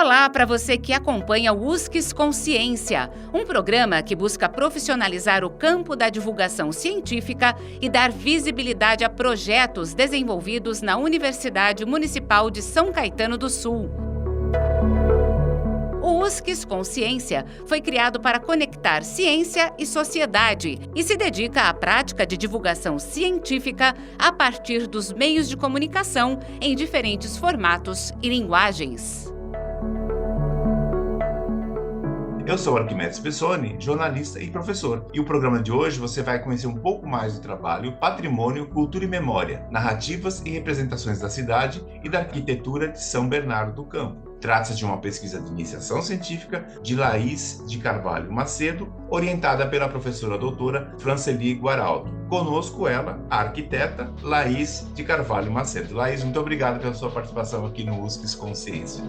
Olá para você que acompanha o USCS Consciência, um programa que busca profissionalizar o campo da divulgação científica e dar visibilidade a projetos desenvolvidos na Universidade Municipal de São Caetano do Sul. O USCS Consciência foi criado para conectar ciência e sociedade e se dedica à prática de divulgação científica a partir dos meios de comunicação em diferentes formatos e linguagens. Eu sou Arquimedes Pessoni, jornalista e professor. E o programa de hoje você vai conhecer um pouco mais do trabalho Patrimônio, Cultura e Memória, narrativas e representações da cidade e da arquitetura de São Bernardo do Campo. Trata-se de uma pesquisa de iniciação científica de Laís de Carvalho Macedo, orientada pela professora doutora Franceli Guaraldo. Conosco ela, a arquiteta Laís de Carvalho Macedo. Laís, muito obrigado pela sua participação aqui no USCS Consciência.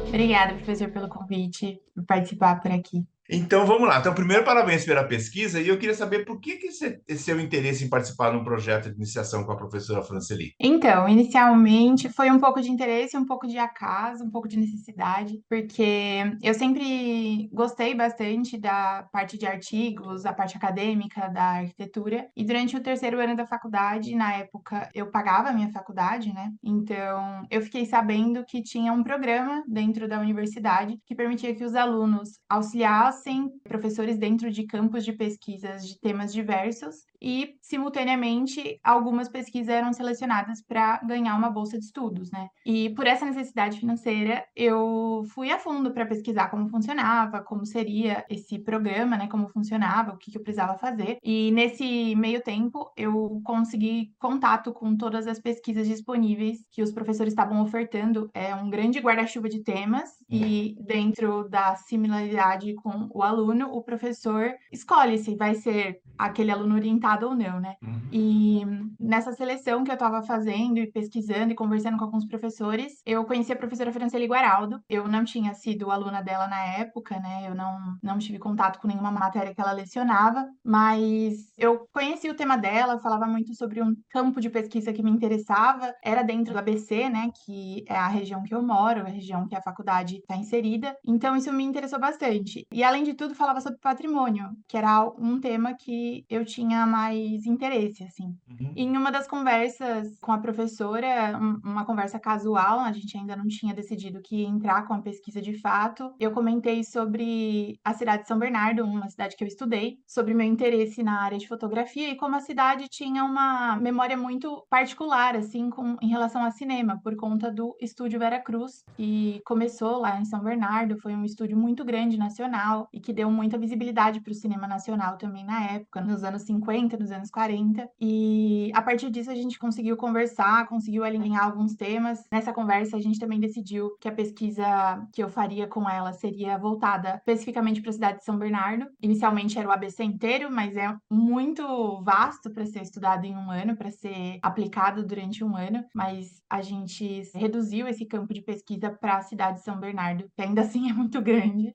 Obrigada, professor, pelo convite, por participar por aqui. Então, vamos lá. Então, primeiro, parabéns pela pesquisa. E eu queria saber por que esse seu interesse em participar de um projeto de iniciação com a professora Franceli? Então, inicialmente foi um pouco de interesse, um pouco de acaso, um pouco de necessidade, porque eu sempre gostei bastante da parte de artigos, da parte acadêmica da arquitetura. E durante o terceiro ano da faculdade, na época, eu pagava a minha faculdade, né? Então, eu fiquei sabendo que tinha um programa dentro da universidade que permitia que os alunos auxiliassem professores dentro de campos de pesquisas de temas diversos e, simultaneamente, algumas pesquisas eram selecionadas para ganhar uma bolsa de estudos, né? E por essa necessidade financeira, eu fui a fundo para pesquisar como funcionava, como seria esse programa, né? Como funcionava, o que eu precisava fazer. E nesse meio tempo, eu consegui contato com todas as pesquisas disponíveis que os professores estavam ofertando. É um grande guarda-chuva de temas e dentro da similaridade com o aluno, o professor escolhe se vai ser aquele aluno orientado ou não, né? E nessa seleção que eu estava fazendo e pesquisando e conversando com alguns professores, eu conheci a professora Franceli Guaraldo. Eu não tinha sido aluna dela na época, né? Eu não tive contato com nenhuma matéria que ela lecionava, mas eu conheci o tema dela, falava muito sobre um campo de pesquisa que me interessava, era dentro do ABC, né? Que é a região que eu moro, a região que a faculdade está inserida. Então isso me interessou bastante. E além de tudo, falava sobre patrimônio, que era um tema que eu tinha mais interesse, assim. E em uma das conversas com a professora, uma conversa casual, a gente ainda não tinha decidido que ia entrar com a pesquisa de fato, eu comentei sobre a cidade de São Bernardo, uma cidade que eu estudei, sobre meu interesse na área de fotografia e como a cidade tinha uma memória muito particular, assim, em relação ao cinema, por conta do Estúdio Veracruz, que começou lá em São Bernardo, foi um estúdio muito grande, nacional, e que deu muita visibilidade para o cinema nacional também na época, nos anos 50, nos anos 40, e a partir disso a gente conseguiu conversar, conseguiu alinhar alguns temas. Nessa conversa a gente também decidiu que a pesquisa que eu faria com ela seria voltada especificamente para a cidade de São Bernardo. Inicialmente era o ABC inteiro, mas é muito vasto para ser estudado em um ano, para ser aplicado durante um ano, mas a gente reduziu esse campo de pesquisa para a cidade de São Bernardo, que ainda assim é muito grande.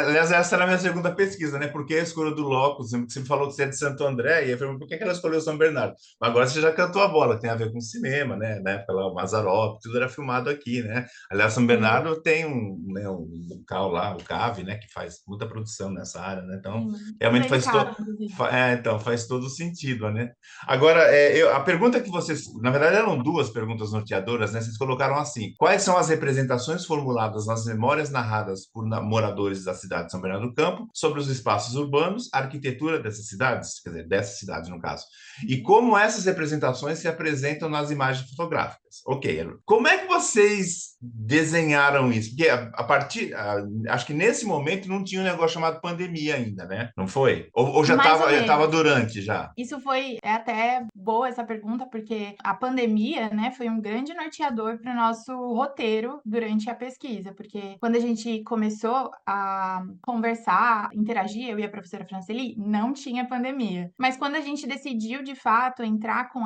Aliás, essa era a minha segunda pesquisa, né? Por que a escolha do locus? Você falou que você é de Santo André, e eu falei, por que ela escolheu São Bernardo? Mas agora você já cantou a bola, tem a ver com cinema, né? Na época lá, o Mazzaropi, tudo era filmado aqui, né? Aliás, São Bernardo tem um local lá, o CAV, né? Que faz muita produção nessa área, né? Então, realmente faz todo sentido, né? Agora, a pergunta que vocês... Na verdade, eram duas perguntas norteadoras, né? Vocês colocaram assim: quais são as representações formuladas nas memórias narradas por moradores da cidade de São Bernardo do Campo sobre os espaços urbanos, a arquitetura dessas cidades, quer dizer, dessas cidades no caso, e como essas representações se apresentam nas imagens fotográficas? Ok, como é que vocês desenharam isso? Porque acho que nesse momento não tinha um negócio chamado pandemia ainda, né? Não foi? Ou já estava durante já? Isso é até boa essa pergunta, porque a pandemia, né, foi um grande norteador para o nosso roteiro durante a pesquisa, porque quando a gente começou a conversar, interagir, eu e a professora Franceli, não tinha pandemia. Mas quando a gente decidiu, de fato, entrar com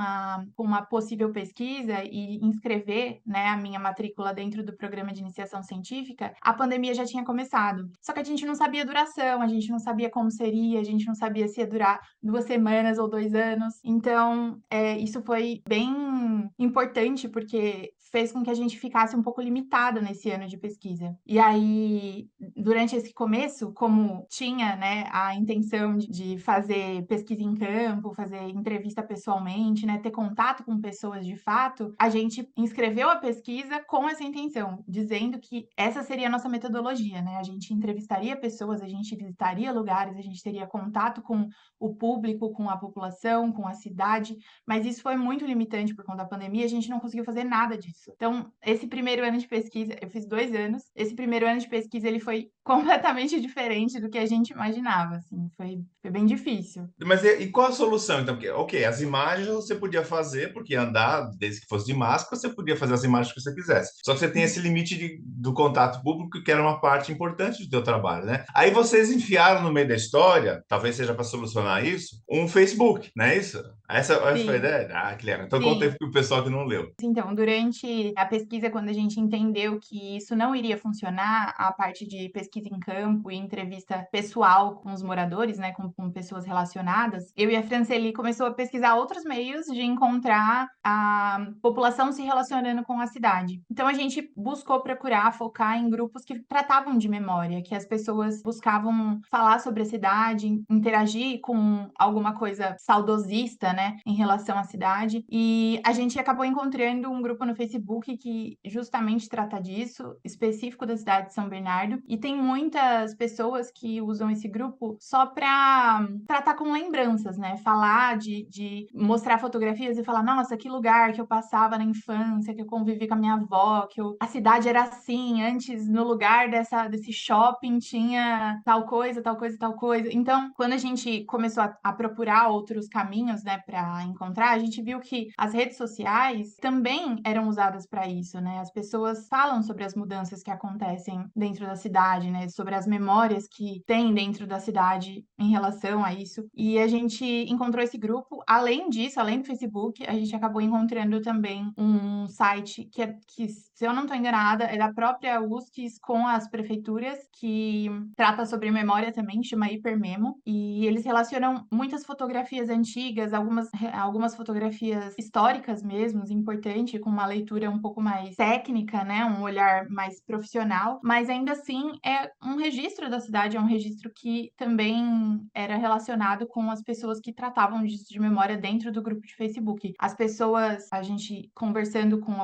uma possível pesquisa e inscrever, né, a minha matrícula dentro do programa de iniciação científica, a pandemia já tinha começado. Só que a gente não sabia a duração, a gente não sabia como seria, a gente não sabia se ia durar 2 semanas ou 2 anos. Então, isso foi bem importante, porque fez com que a gente ficasse um pouco limitado nesse ano de pesquisa. E aí, durante esse começo, como tinha, né, a intenção de fazer pesquisa em campo, fazer entrevista pessoalmente, né, ter contato com pessoas de fato, a gente inscreveu a pesquisa com essa intenção, dizendo que essa seria a nossa metodologia, né? A gente entrevistaria pessoas, a gente visitaria lugares, a gente teria contato com o público, com a população, com a cidade, mas isso foi muito limitante por conta da pandemia, a gente não conseguiu fazer nada disso. Então, esse primeiro ano de pesquisa, eu fiz 2 anos, esse primeiro ano de pesquisa ele foi completamente diferente do que a gente imaginava, assim, foi bem difícil. Mas e qual a solução, então? Porque, ok, as imagens você podia fazer, porque andar, desde que fosse de máscara, você podia fazer as imagens que você quisesse. Só que você tem esse limite do contato público, que era uma parte importante do teu trabalho, né? Aí vocês enfiaram no meio da história, talvez seja para solucionar isso, um Facebook, não é isso? Essa foi a Sim, ideia? Ah, que legal. Então sim. contei para o pessoal que não leu. Então, durante a pesquisa, quando a gente entendeu que isso não iria funcionar, a parte de pesquisa em campo e entrevista pessoal com os moradores, né, com pessoas relacionadas, eu e a Franceli começou a pesquisar outros meios de encontrar a população se relacionando com a cidade. Então, a gente buscou procurar focar em grupos que tratavam de memória, que as pessoas buscavam falar sobre a cidade, interagir com alguma coisa saudosista, né, em relação à cidade. E a gente acabou encontrando um grupo no Facebook que justamente trata disso, específico da cidade de São Bernardo, e tem muitas pessoas que usam esse grupo só para tratar com lembranças, né? Falar de mostrar fotografias e falar, nossa, que lugar que eu passava na infância, que eu convivi com a minha avó, a cidade era assim, antes no lugar desse shopping tinha tal coisa, tal coisa, tal coisa. Então, quando a gente começou a procurar outros caminhos, né, para encontrar, a gente viu que as redes sociais também eram usadas para isso, né? As pessoas falam sobre as mudanças que acontecem dentro da cidade, né? Sobre as memórias que tem dentro da cidade em relação a isso. E a gente encontrou esse grupo. Além disso, além do Facebook, a gente acabou encontrando também um site que, se eu não estou enganada, é da própria USCS com as prefeituras, que trata sobre memória também, chama Hipermemo. E eles relacionam muitas fotografias antigas, algumas fotografias históricas mesmo, importante, com uma leitura um pouco mais técnica, né? Um olhar mais profissional, mas ainda assim é um registro da cidade, é um registro que também era relacionado com as pessoas que tratavam disso de memória dentro do grupo de Facebook. As pessoas, a gente conversando com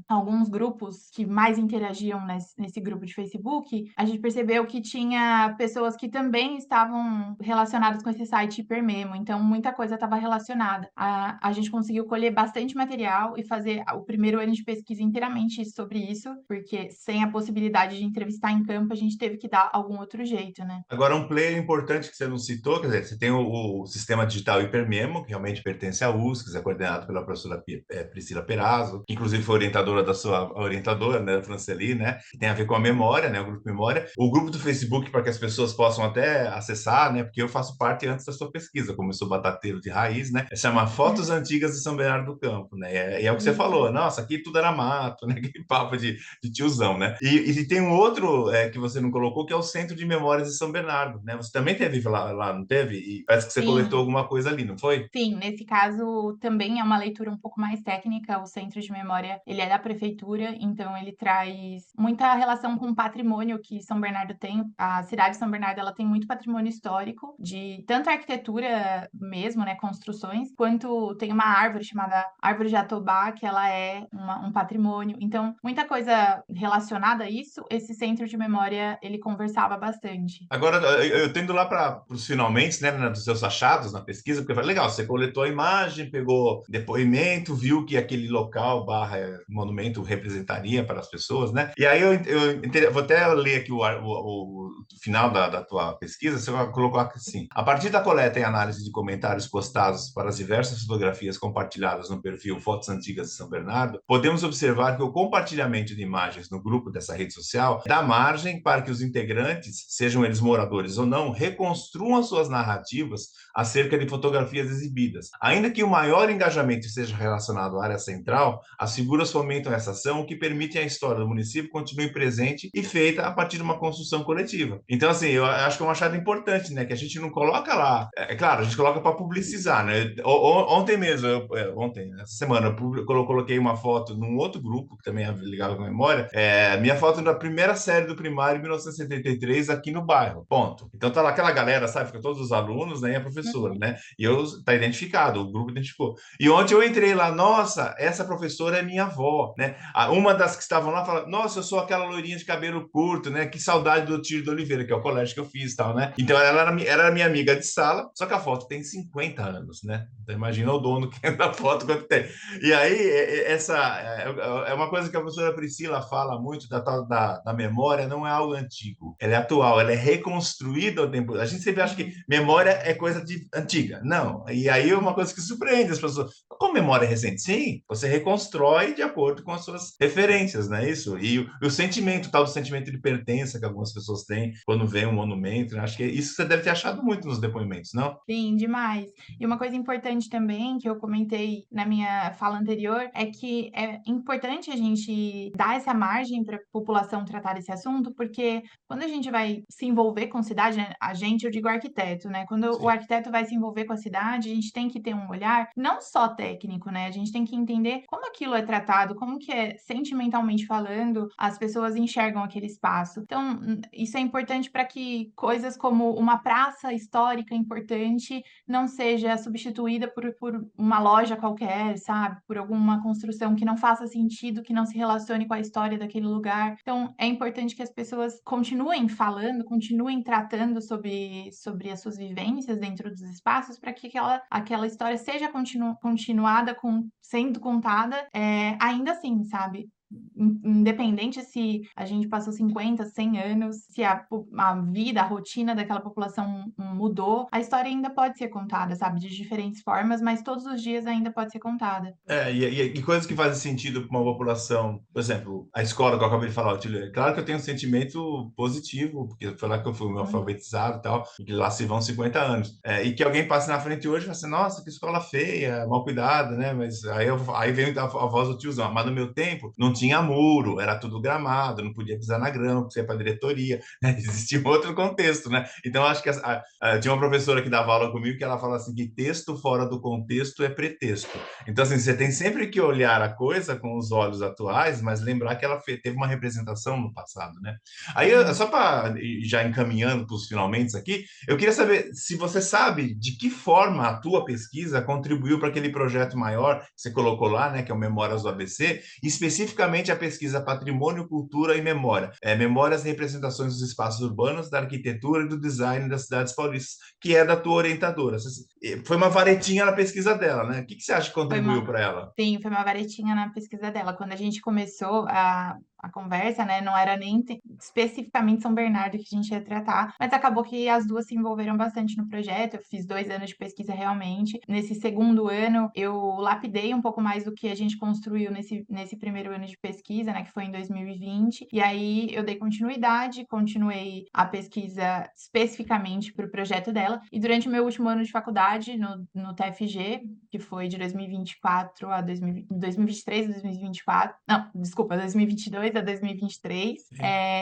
alguns grupos que mais interagiam nesse grupo de Facebook, a gente percebeu que tinha pessoas que também estavam relacionadas com esse site Hipermemo, então muita coisa estava relacionada. A gente conseguiu colher bastante material e fazer o primeiro ano de pesquisa inteiramente sobre isso, porque sem a possibilidade de entrevistar em campo, a gente teve que dar algum outro jeito, né? Agora, um player importante que você não citou, quer dizer, você tem o sistema digital Hipermemo, que realmente pertence à USCS, é coordenado pela professora Priscila Perazzo, que inclusive foi orientadora da sua orientadora, né, Franceli, né, que tem a ver com a memória, né, o grupo Memória. O grupo do Facebook, para que as pessoas possam até acessar, né, porque eu faço parte antes da sua pesquisa, como eu sou batateiro de raiz, né, chama Fotos Antigas de São Bernardo do Campo, né, e é o que você falou, nossa, aqui tudo era mato, né, aquele papo de tiozão, né, e tem um outro que você não colocou, que é o Centro de Memórias de São Bernardo, né, você também teve lá, não teve? E parece que você coletou Sim. alguma coisa ali, não foi? Sim, nesse caso também é uma leitura um pouco mais técnica. O Centro de Memória, ele é da prefeitura, então ele traz muita relação com o patrimônio que São Bernardo tem. A cidade de São Bernardo, ela tem muito patrimônio histórico, de tanto arquitetura mesmo, né, construções, quanto tem uma árvore chamada Árvore Jatobá, que ela é um patrimônio. Então, muita coisa relacionada a isso, esse Centro de Memória, ele conversava bastante. Agora, eu tendo lá para os finalmente, né, dos seus achados na pesquisa, porque eu falei, legal, você coletou a imagem, pegou depoimento, viu que aquele local barra monumento representaria para as pessoas, né? E aí vou até ler aqui o final da tua pesquisa, você colocou assim, a partir da coleta e análise de comentários postados para as diversas fotografias compartilhadas no perfil Fotos Antigas de São Bernardo, podemos observar que o compartilhamento de imagens no grupo dessa rede social dá margem para que os integrantes, sejam eles moradores ou não, reconstruam suas narrativas acerca de fotografias exibidas. Ainda que o maior engajamento seja relacionado à área central, as figuras fomentam essa ação, o que permite a história do município continue presente e feita a partir de uma construção coletiva. Então, assim, eu acho que é um achado importante, né? Que a gente não coloca lá... É claro, a gente coloca para publicizar, né? Ontem mesmo, essa semana, eu coloquei uma foto num outro grupo, que também é ligado com a memória, minha foto da primeira série do primário, em 1973, aqui no bairro, ponto. Então tá lá aquela galera, sabe? Fica todos os alunos, né? E a professora, né? E tá identificado, o grupo identificou. E ontem eu entrei lá, nossa, essa professora é minha avó, né? Uma das que estavam lá fala, nossa, eu sou aquela loirinha de cabelo curto, né? Que saudade do Tiro de Oliveira, que é o colégio que eu fiz e tal, né? Então ela era minha amiga de sala, só que a foto tem 50 anos, né? Então imagina o dono que é da foto quanto tem. E aí, essa é uma coisa que a professora Priscila fala muito da memória, não é algo antigo, ela é atual, ela é reconstruída ao tempo. A gente sempre acha que memória é coisa antiga. Não. E aí é uma coisa que surpreende as pessoas. Como memória é recente? Sim, você reconstrói de acordo com as suas referências, não é isso? E o sentimento, tal do sentimento de pertença que algumas pessoas têm quando vê um monumento, né? Acho que isso você deve ter achado muito nos depoimentos, não? Sim, demais. E uma coisa importante também, que eu comentei na minha fala anterior, é que é importante a gente dar essa margem para a população tratar esse assunto, porque quando a gente vai se envolver com cidade, né, a gente, eu digo arquiteto, né? Quando o Sim. arquiteto vai se envolver com a cidade, a gente tem que ter um olhar não só técnico, né? A gente tem que entender como aquilo é tratado, como que é sentimentalmente falando, as pessoas enxergam aquele espaço. Então, isso é importante para que coisas como uma praça histórica importante não seja substituída por uma loja qualquer, sabe? Por alguma construção que não faça sentido, que não se relacione com a história daquele lugar. Então, é importante que as pessoas continuem falando, continuem tratando sobre as suas vivências dentro dos espaços para que aquela história seja continuada sendo contada, ainda assim, sabe? Independente se a gente passou 50, 100 anos, se a vida, a rotina daquela população mudou, a história ainda pode ser contada, sabe? De diferentes formas, mas todos os dias ainda pode ser contada. E coisas que fazem sentido para uma população, por exemplo, a escola que eu acabei de falar, Otília, claro que eu tenho um sentimento positivo, porque foi lá que eu fui alfabetizado e tal, e que lá se vão 50 anos. E que alguém passe na frente hoje e fala assim, nossa, que escola feia, mal cuidada, né? Mas aí vem a voz do tiozão, mas no meu tempo não tinha muro, era tudo gramado, não podia pisar na grama, porque você ia para a diretoria, né? Existia um outro contexto, né? Então, acho que tinha uma professora que dava aula comigo que ela fala assim, que texto fora do contexto é pretexto. Então, assim, você tem sempre que olhar a coisa com os olhos atuais, mas lembrar que ela teve uma representação no passado, né? Aí, só para já encaminhando para os finalmente aqui, eu queria saber se você sabe de que forma a tua pesquisa contribuiu para aquele projeto maior que você colocou lá, né, que é o Memórias do ABC, especificamente a pesquisa Patrimônio, Cultura e Memória. Memórias e representações dos espaços urbanos, da arquitetura e do design das cidades paulistas, que é da tua orientadora. Foi uma varetinha na pesquisa dela, né? O que você acha que contribuiu para ela? Sim, foi uma varetinha na pesquisa dela. Quando a gente começou a conversa, né, não era nem especificamente São Bernardo que a gente ia tratar, mas acabou que as duas se envolveram bastante no projeto. Eu fiz 2 anos de pesquisa realmente. Nesse segundo ano, eu lapidei um pouco mais do que a gente construiu nesse primeiro ano de pesquisa, né, que foi em 2020. E aí eu dei continuidade, continuei a pesquisa especificamente para o projeto dela. E durante o meu último ano de faculdade, no TFG, que foi de 2024 a 2023 a 2024, não, desculpa, 2022 a 2023,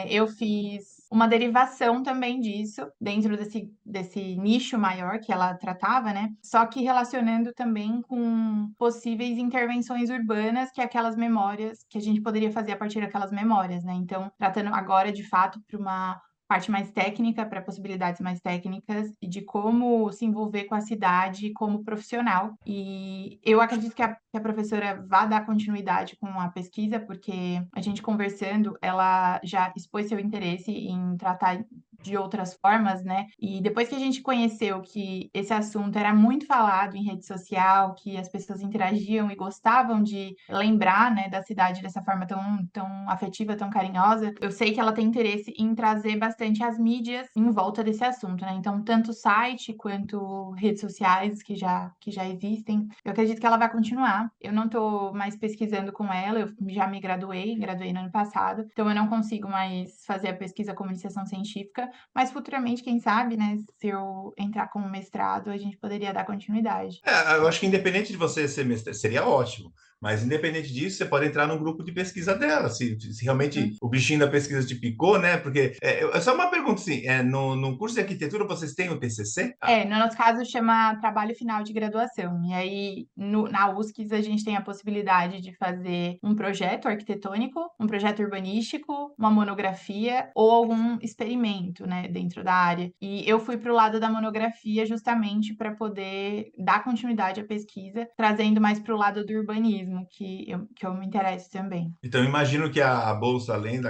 eu fiz uma derivação também disso, dentro desse nicho maior que ela tratava, né? Só que relacionando também com possíveis intervenções urbanas, que é aquelas memórias que a gente poderia fazer a partir daquelas memórias, né? Então, tratando agora de fato para uma parte mais técnica, para possibilidades mais técnicas e de como se envolver com a cidade como profissional. E eu acredito que a professora vá dar continuidade com a pesquisa, porque a gente conversando, ela já expôs seu interesse em tratar de outras formas, né? E depois que a gente conheceu que esse assunto era muito falado em rede social, que as pessoas interagiam e gostavam de lembrar, né, da cidade dessa forma tão afetiva, tão carinhosa, eu sei que ela tem interesse em trazer bastante as mídias em volta desse assunto, né? Então, tanto site quanto redes sociais que já existem, eu acredito que ela vai continuar. Eu não estou mais pesquisando com ela, eu já me graduei no ano passado, então eu não consigo mais fazer a pesquisa como iniciação científica, mas futuramente, quem sabe, né, se eu entrar com um mestrado, a gente poderia dar continuidade. Eu acho que independente de você ser mestre, seria ótimo. Mas, independente disso, você pode entrar no grupo de pesquisa dela, se realmente o bichinho da pesquisa te picou, né? Porque, só uma pergunta, assim, no curso de arquitetura vocês têm o TCC? No nosso caso chama trabalho final de graduação. E aí, na USCS, a gente tem a possibilidade de fazer um projeto arquitetônico, um projeto urbanístico, uma monografia ou algum experimento, né, dentro da área. E eu fui para o lado da monografia justamente para poder dar continuidade à pesquisa, trazendo mais para o lado do urbanismo, que eu me interesso também. Então, imagino que a bolsa, além da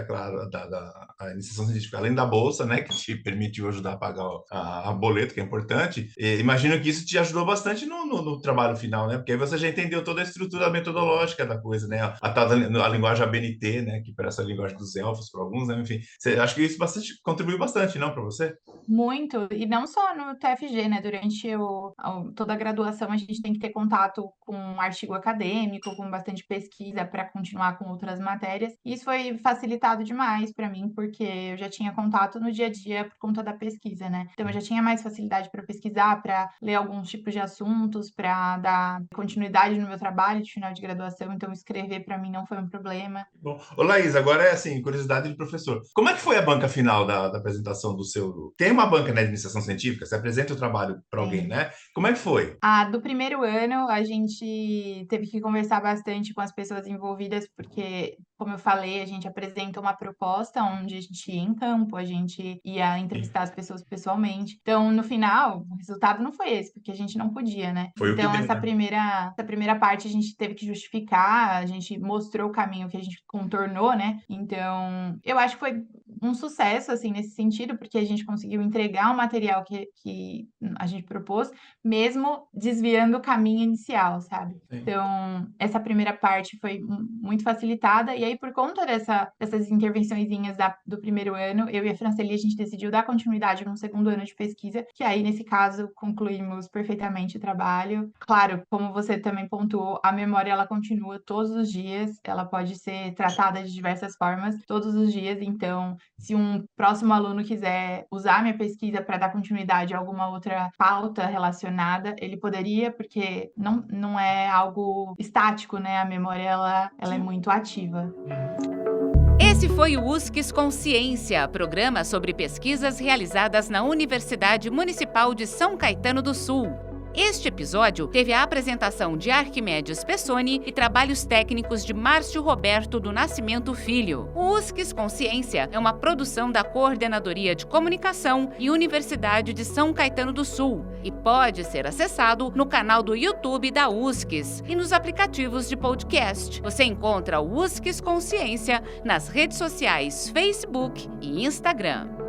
a iniciação científica, além da bolsa, né, que te permitiu ajudar a pagar a boleto, que é importante, imagino que isso te ajudou bastante no trabalho final, né? Porque aí você já entendeu toda a estrutura metodológica da coisa, né? A tal a linguagem ABNT, né? Que parece a linguagem dos elfos para alguns, né? Enfim, acho que isso contribuiu bastante, não, para você? Muito, e não só no TFG, né? Durante toda a graduação, a gente tem que ter contato com um artigo acadêmico, com bastante pesquisa para continuar com outras matérias. E isso foi facilitado demais para mim, porque eu já tinha contato no dia a dia por conta da pesquisa, né? Então, eu já tinha mais facilidade para pesquisar, para ler alguns tipos de assuntos, para dar continuidade no meu trabalho de final de graduação. Então, escrever para mim não foi um problema. Bom, ô Laís, agora é assim, curiosidade de professor. Como é que foi a banca final da apresentação do seu... Tem uma banca, né, de iniciação científica, você apresenta o trabalho para alguém, né? Como é que foi? Do primeiro ano, a gente teve que conversar bastante com as pessoas envolvidas, porque, como eu falei, a gente apresenta uma proposta onde a gente ia em campo, a gente ia entrevistar as pessoas pessoalmente. Então, no final, o resultado não foi esse, porque a gente não podia, né? Foi o que Então, deu, essa né? primeira parte a gente teve que justificar, a gente mostrou o caminho que a gente contornou, né? Então, eu acho que foi um sucesso, assim, nesse sentido, porque a gente conseguiu entregar o material que a gente propôs, mesmo desviando o caminho inicial, sabe? Sim. Então, essa primeira parte foi muito facilitada, e aí, por conta dessas intervençõezinhas do primeiro ano, eu e a Franceli, a gente decidiu dar continuidade no segundo ano de pesquisa, que aí, nesse caso, concluímos perfeitamente o trabalho. Claro, como você também pontuou, a memória, ela continua todos os dias, ela pode ser tratada de diversas formas, todos os dias, então, se um próximo aluno quiser usar minha pesquisa para dar continuidade a alguma outra pauta relacionada, ele poderia, porque não é algo estático, né? A memória, ela é muito ativa. Esse foi o USCS Consciência, programa sobre pesquisas realizadas na Universidade Municipal de São Caetano do Sul. Este episódio teve a apresentação de Arquimedes Pessoni e trabalhos técnicos de Márcio Roberto do Nascimento Filho. O USCS Consciência é uma produção da Coordenadoria de Comunicação e Universidade de São Caetano do Sul e pode ser acessado no canal do YouTube da USCS e nos aplicativos de podcast. Você encontra o USCS Consciência nas redes sociais Facebook e Instagram.